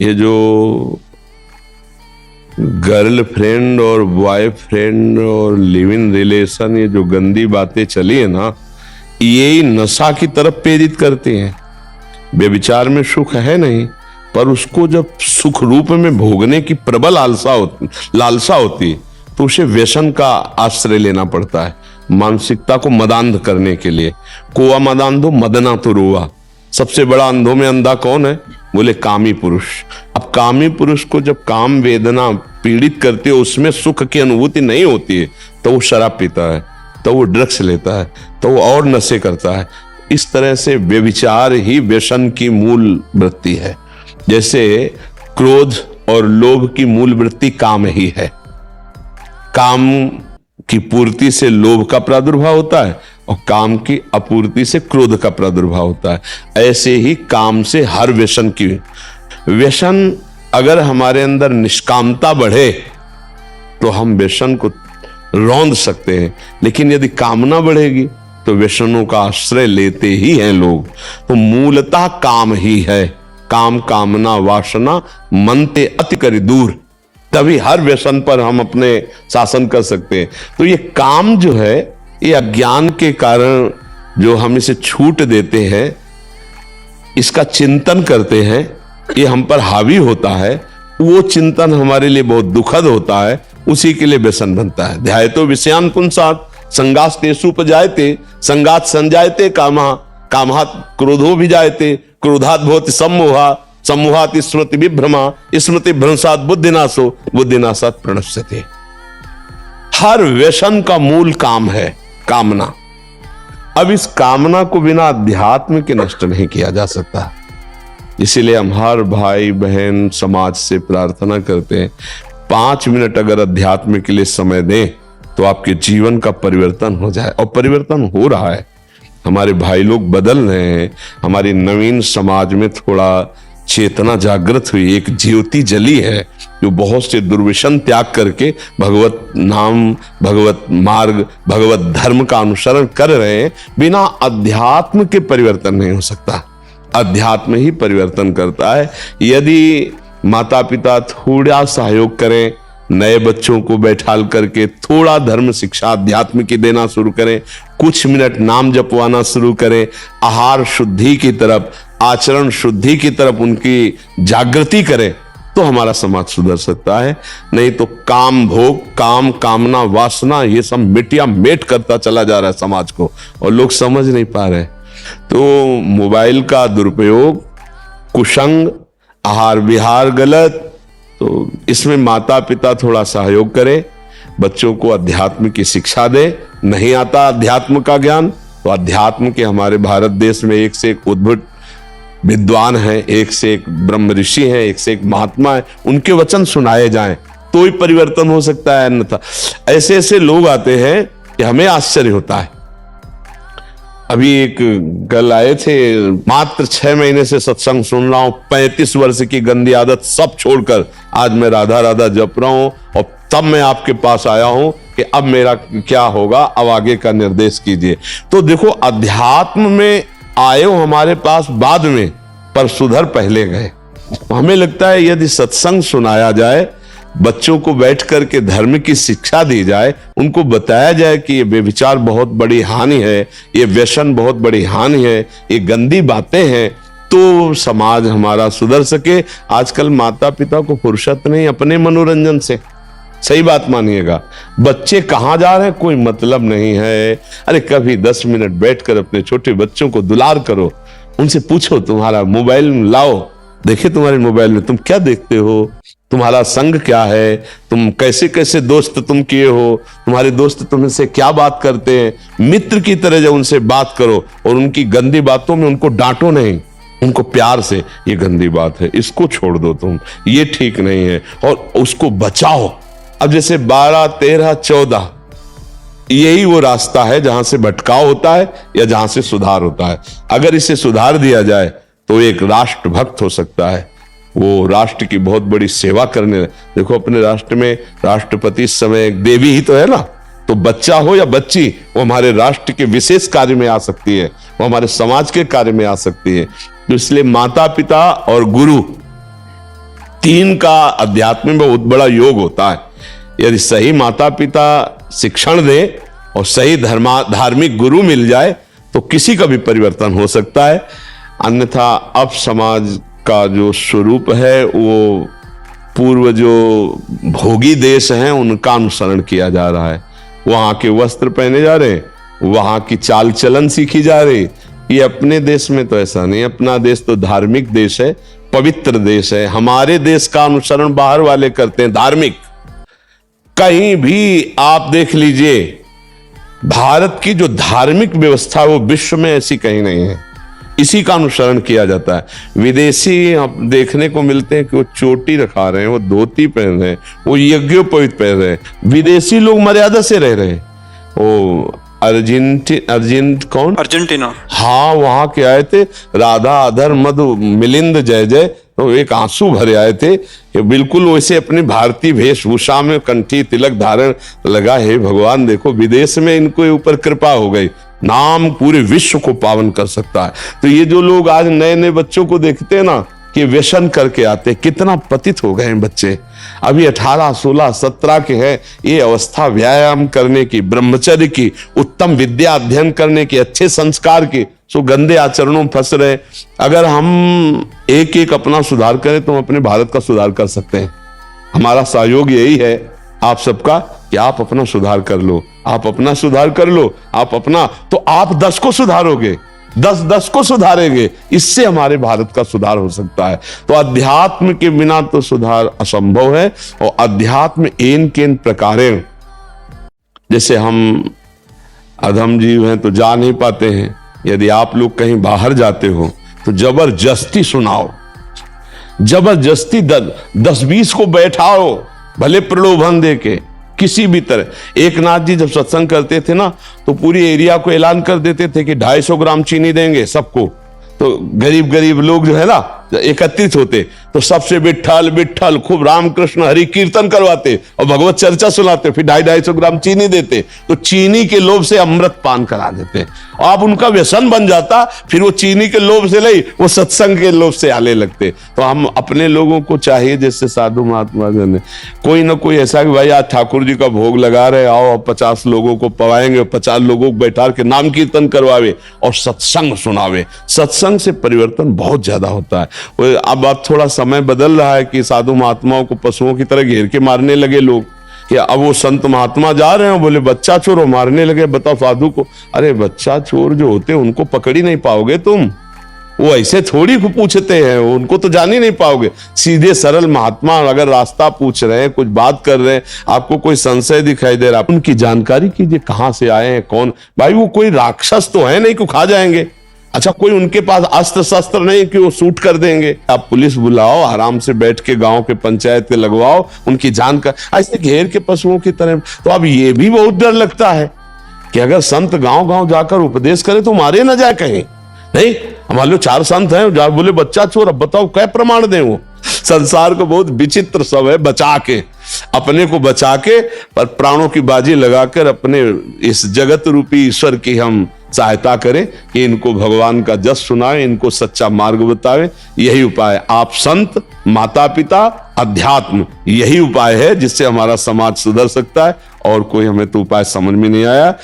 ये जो गर्लफ्रेंड और बॉयफ्रेंड और लिव इन रिलेशन, ये जो गंदी बातें चली है ना, यही नशा की तरफ प्रेरित करती हैं। व्यभिचार में सुख है नहीं, पर उसको जब सुख रूप में भोगने की प्रबल लालसा होती है तो उसे व्यसन का आश्रय लेना पड़ता है, मानसिकता को मदांध करने के लिए। कोआ मदांधो मदना तो रोआ। सबसे बड़ा अंधों में अंधा कौन है? बोले कामी पुरुष। अब कामी पुरुष को जब काम वेदना पीड़ित करती है, उसमें सुख की अनुभूति नहीं होती है, तो वो शराब पीता है, तो वो ड्रग्स लेता है, तो वो और नशे करता है। इस तरह से व्यभिचार ही व्यसन की मूल वृत्ति है। जैसे क्रोध और लोभ की मूल वृत्ति काम ही है। काम की पूर्ति से लोभ का प्रादुर्भाव होता है और काम की अपूर्ति से क्रोध का प्रादुर्भाव होता है। ऐसे ही काम से हर व्यसन अगर हमारे अंदर निष्कामता बढ़े तो हम व्यसन को रौंद सकते हैं, लेकिन यदि कामना बढ़ेगी तो व्यसनों का आश्रय लेते ही हैं लोग। तो मूलतः काम ही है। काम कामना वासना मनते अति करी दूर, तभी हर व्यसन पर हम अपने शासन कर सकते हैं। तो ये काम जो है, ये अज्ञान के कारण जो हम इसे छूट देते हैं, इसका चिंतन करते हैं, ये हम पर हावी होता है, वो चिंतन हमारे लिए बहुत दुखद होता है, उसी के लिए व्यसन बनता है। ध्यायतो विषयान पुंसात् संगास्तेषुपजायते संगात् संजायते कामः कामात् क्रोधो विजायते क्रोधात् भवति सम्मोहः सम्मोहात् स्मृति विभ्रमा स्मृति भ्रंशात् बुद्धिनाशो बुद्धिनाशात् प्रणश्यते। हर व्यसन का मूल काम है कामना। अब इस कामना को बिना अध्यात्म के नष्ट नहीं किया जा सकता। इसीलिए हम हर भाई बहन समाज से प्रार्थना करते हैं, 5 मिनट अगर अध्यात्म के लिए समय दें तो आपके जीवन का परिवर्तन हो जाए। और परिवर्तन हो रहा है, हमारे भाई लोग बदल रहे हैं। हमारी नवीन समाज में थोड़ा चेतना जागृत हुई, एक ज्योति जली है जो बहुत से दुर्व्यसन त्याग करके भगवत नाम, भगवत मार्ग, भगवत धर्म का अनुसरण कर रहे हैं। बिना अध्यात्म के परिवर्तन नहीं हो सकता। अध्यात्म ही परिवर्तन करता है। यदि माता पिता थोड़ा सहयोग करें, नए बच्चों को बैठाल करके थोड़ा धर्म शिक्षा अध्यात्म की देना शुरू करें, कुछ मिनट नाम जपवाना शुरू करें, आहार शुद्धि की तरफ, आचरण शुद्धि की तरफ उनकी जागृति करें, तो हमारा समाज सुधर सकता है। नहीं तो काम भोग, काम कामना वासना, ये सब मिटिया मेट करता चला जा रहा है समाज को, और लोग समझ नहीं पा रहे। तो मोबाइल का दुरुपयोग, कुसंग, आहार विहार गलत, तो इसमें माता पिता थोड़ा सहयोग करें, बच्चों को अध्यात्म की शिक्षा दे। नहीं आता अध्यात्म का ज्ञान, तो अध्यात्म के हमारे भारत देश में एक से एक उद्भट विद्वान हैं, एक से एक ब्रह्म ऋषि हैं, एक से एक महात्मा है, उनके वचन सुनाए जाएं तो ही परिवर्तन हो सकता है। अन्यथा ऐसे ऐसे लोग आते हैं कि हमें आश्चर्य होता है। अभी एक कल आए थे, मात्र 6 महीने से सत्संग सुन रहा हूं, 35 वर्ष की गंदी आदत सब छोड़कर आज मैं राधा राधा जप रहा हूं, और तब मैं आपके पास आया हूं कि अब मेरा क्या होगा, अब आगे का निर्देश कीजिए। तो देखो, अध्यात्म में आए हो हमारे पास बाद में, पर सुधर पहले गए। हमें लगता है यदि सत्संग सुनाया जाए, बच्चों को बैठ करके धर्म की शिक्षा दी जाए, उनको बताया जाए कि ये व्यभिचार बहुत बड़ी हानि है, ये व्यसन बहुत बड़ी हानि है, ये गंदी बातें हैं, तो समाज हमारा सुधर सके। आजकल माता पिता को फुर्सत नहीं अपने मनोरंजन से। सही बात मानिएगा, बच्चे कहाँ जा रहे हैं कोई मतलब नहीं है। अरे कभी 10 मिनट बैठकर अपने छोटे बच्चों को दुलार करो, उनसे पूछो, तुम्हारा मोबाइल लाओ, देखिए तुम्हारे मोबाइल में तुम क्या देखते हो, तुम्हारा संग क्या है, तुम कैसे कैसे दोस्त तुम किए हो, तुम्हारे दोस्त तुमसे क्या बात करते हैं। मित्र की तरह जब उनसे बात करो, और उनकी गंदी बातों में उनको डांटो नहीं, उनको प्यार से, ये गंदी बात है, इसको छोड़ दो तुम, ये ठीक नहीं है, और उसको बचाओ। अब जैसे 12, 13, 14 यही वो रास्ता है जहां से भटकाव होता है या जहां से सुधार होता है। अगर इसे सुधार दिया जाए तो एक राष्ट्रभक्त हो सकता है, वो राष्ट्र की बहुत बड़ी सेवा करने। देखो अपने राष्ट्र में राष्ट्रपति इस समय एक देवी ही तो है ना, तो बच्चा हो या बच्ची, वो हमारे राष्ट्र के विशेष कार्य में आ सकती है, वो हमारे समाज के कार्य में आ सकती है। तो इसलिए माता पिता और गुरु तीन का अध्यात्म में बहुत बड़ा योग होता है। यदि सही माता पिता शिक्षण दे और सही धार्मिक गुरु मिल जाए तो किसी का भी परिवर्तन हो सकता है। अन्यथा अब समाज का जो स्वरूप है वो पूर्व जो भोगी देश हैं उनका अनुसरण किया जा रहा है। वहां के वस्त्र पहने जा रहे, वहां की चाल चलन सीखी जा रही। ये अपने देश में तो ऐसा नहीं। अपना देश तो धार्मिक देश है, पवित्र देश है। हमारे देश का अनुसरण बाहर वाले करते हैं धार्मिक। कहीं भी आप देख लीजिए, भारत की जो धार्मिक व्यवस्था है वो विश्व में ऐसी कहीं नहीं है। इसी का अनुसरण किया जाता है। विदेशी हम देखने को मिलते हैं कि वो चोटी रखा रहे हैं, वो धोती पहन रहे हैं, वो यज्ञोपवीत पहन रहे हैं। विदेशी लोग मर्यादा से रह रहे हैं। वो अर्जेंटीना, हाँ, वहां के आए थे, राधा अधर मधु मिलिंद जय जय, तो एक आंसू भरे आए थे कि बिल्कुल वैसे अपनी भारतीय वेशभूषा में कंठी तिलक धारण लगा। हे भगवान, देखो विदेश में इनको ऊपर कृपा हो गई, नाम पूरे विश्व को पावन कर सकता है। तो ये जो लोग आज नए नए बच्चों को देखते हैं ना कि व्यसन करके आते, कितना पतित हो गए हैं बच्चे। अभी 18, 16, 17 के हैं। ये अवस्था व्यायाम करने की, ब्रह्मचर्य की, उत्तम विद्या अध्ययन करने की, अच्छे संस्कार की, सो गंदे आचरणों में फंस रहे। अगर हम एक एक अपना सुधार करें तो हम अपने भारत का सुधार कर सकते हैं। हमारा सहयोग यही है आप सबका कि आप अपना सुधार कर लो, आप अपना सुधार कर लो, आप अपना, तो आप 10 को सुधारोगे, 10 को सुधारेंगे। इससे हमारे भारत का सुधार हो सकता है। तो अध्यात्म के बिना तो सुधार असंभव है। और अध्यात्म एन केन प्रकारेण, जैसे हम अधम जीव हैं तो जा नहीं पाते हैं। यदि आप लोग कहीं बाहर जाते हो तो जबरदस्ती सुनाओ, जबरदस्ती 10-20 को बैठाओ, भले प्रलोभन दे के, किसी भी तरह। एक नाथ जी जब सत्संग करते थे ना तो पूरी एरिया को ऐलान कर देते थे कि 250 ग्राम चीनी देंगे सबको। तो गरीब गरीब लोग जो है ना एकत्रित होते तो सबसे विठ्ठल विठ्ठल खूब रामकृष्ण हरि कीर्तन करवाते और भगवत चर्चा सुनाते, फिर 250 ग्राम चीनी देते। तो चीनी के लोभ से अमृत पान करा देते। अब उनका व्यसन बन जाता, फिर वो चीनी के लोभ से नहीं, वो सत्संग के लोभ से आने लगते। तो हम अपने लोगों को चाहिए, जैसे साधु महात्मा जन ने कोई ना कोई ऐसा कि भाई आज ठाकुर जी का भोग लगा रहे, आओ 50 लोगों को पवाएंगे, 50 लोगों को बैठा के नाम कीर्तन करवावे और सत्संग सुनावे। सत्संग से परिवर्तन बहुत ज्यादा होता है। अब थोड़ा समय बदल रहा है कि साधु महात्माओं को पशुओं की तरह घेर के मारने लगे लोग। कि अब वो संत महात्मा जा रहे हैं, बोले बच्चा चोर, हो मारने लगे। बताओ साधु को, अरे बच्चा चोर जो होते हैं उनको पकड़ ही नहीं पाओगे तुम, वो ऐसे थोड़ी पूछते हैं, उनको तो जान ही नहीं पाओगे। सीधे सरल महात्मा अगर रास्ता पूछ रहे हैं, कुछ बात कर रहे हैं, आपको कोई संशय दिखाई दे रहा है, उनकी जानकारी कीजिए, कहां से आए हैं, कौन। भाई वो कोई राक्षस तो है नहीं कि खा जाएंगे। अच्छा, कोई उनके पास अस्त्र शस्त्र नहीं कि वो शूट कर देंगे। आप पुलिस बुलाओ, आराम से बैठ के गांव के पंचायत के लगवाओ, उनकी जानकारी ऐसे घेर के पशुओं की तरह। तो अब ये भी बहुत डर लगता है कि अगर संत गांव गांव जाकर उपदेश करे तो मारे ना जाए कहीं। नहीं, हमारे 4 संत हैं, जा बोले बच्चा चोर, अब बताओ क्या प्रमाण दें। वो संसार को बहुत विचित्र सब है, बचा के, अपने को बचा के, पर प्राणों की बाजी लगाकर अपने इस जगत रूपी ईश्वर की हम सहायता करें कि इनको भगवान का जस सुनाए, इनको सच्चा मार्ग बतावे। यही उपाय, आप संत, माता पिता, अध्यात्म, यही उपाय है जिससे हमारा समाज सुधर सकता है। और कोई हमें तो उपाय समझ में नहीं आया।